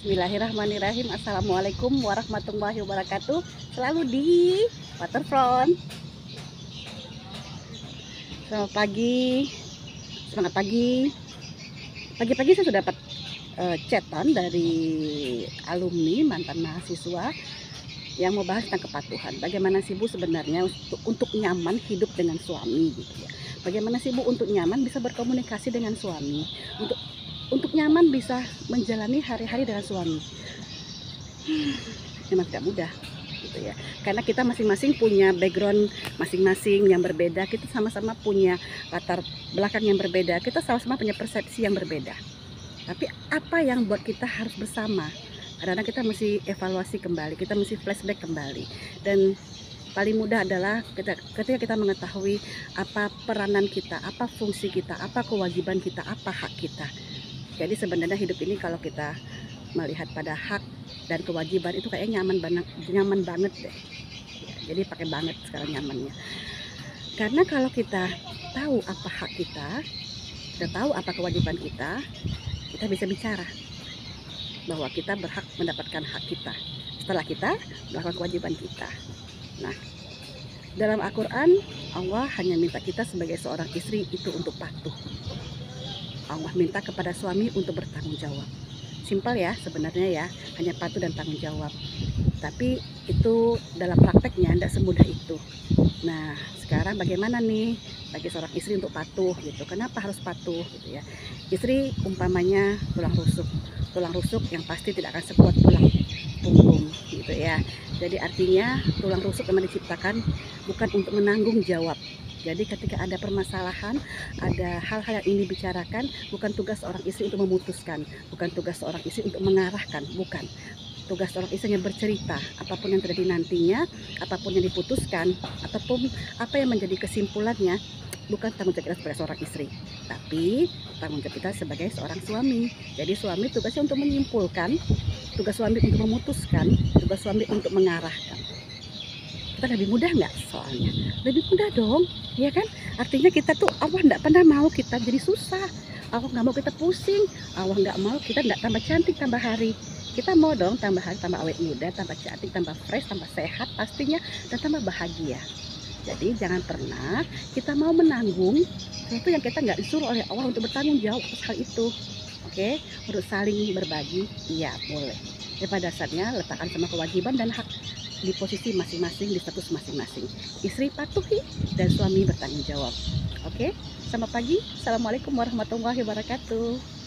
Bismillahirrahmanirrahim. Assalamualaikum warahmatullahi wabarakatuh. Selalu di waterfront. Selamat pagi. Semangat pagi. Pagi-pagi saya sudah dapat chatan dari alumni mantan mahasiswa yang mau bahas tentang kepatuhan. Bagaimana sih Bu sebenarnya untuk nyaman hidup dengan suami gitu ya. Bagaimana sih Bu untuk nyaman bisa berkomunikasi dengan suami, untuk nyaman bisa menjalani hari-hari dengan suami. Memang tidak mudah gitu ya. Karena kita masing-masing punya background masing-masing yang berbeda, kita sama-sama punya latar belakang yang berbeda, kita sama-sama punya persepsi yang berbeda. Tapi apa yang buat kita harus bersama? Karena kita mesti evaluasi kembali, kita mesti flashback kembali. Dan paling mudah adalah ketika kita mengetahui apa peranan kita, apa fungsi kita, apa kewajiban kita, apa hak kita. Jadi sebenarnya hidup ini kalau kita melihat pada hak dan kewajiban itu kayaknya nyaman banget deh. Ya, jadi pakai banget sekarang nyamannya. Karena kalau kita tahu apa hak kita tahu apa kewajiban kita bisa bicara bahwa kita berhak mendapatkan hak kita setelah kita melakukan kewajiban kita. Nah, dalam Al-Quran Allah hanya minta kita sebagai seorang istri itu untuk patuh. Allah minta kepada suami untuk bertanggung jawab. Simpel ya sebenarnya ya, hanya patuh dan tanggung jawab. Tapi itu dalam prakteknya tidak semudah itu. Nah, sekarang bagaimana nih bagi seorang istri untuk patuh gitu? Kenapa harus patuh gitu ya? Istri umpamanya tulang rusuk yang pasti tidak akan sekuat tulang punggung gitu ya. Jadi artinya tulang rusuk memang diciptakan bukan untuk menanggung jawab. Jadi ketika ada permasalahan, ada hal-hal yang ingin dibicarakan, bukan tugas seorang istri untuk memutuskan, bukan tugas seorang istri untuk mengarahkan, bukan. Tugas seorang istri yang bercerita, apapun yang terjadi nantinya, apapun yang diputuskan, ataupun apa yang menjadi kesimpulannya, bukan tanggung jawab kita sebagai seorang istri, tapi tanggung jawab kita sebagai seorang suami. Jadi suami tugasnya untuk menyimpulkan, tugas suami untuk memutuskan, tugas suami untuk mengarahkan. Kita lebih mudah nggak soalnya? Lebih mudah dong, ya kan? Artinya kita tuh Allah nggak pernah mau kita jadi susah. Allah nggak mau kita pusing. Allah nggak mau kita nggak tambah cantik tambah hari. Kita mau dong tambah hari, tambah awet muda, tambah cantik, tambah fresh, tambah sehat pastinya, dan tambah bahagia. Jadi jangan pernah kita mau menanggung sesuatu yang kita nggak disuruh oleh Allah untuk bertanggung jawab atas hal itu. Oke, untuk saling berbagi, iya boleh. Tapi pada dasarnya letakkan sama kewajiban dan hak di posisi masing-masing, di status masing-masing. Istri patuhi dan suami bertanggung jawab. Oke, selamat pagi. Assalamualaikum warahmatullahi wabarakatuh.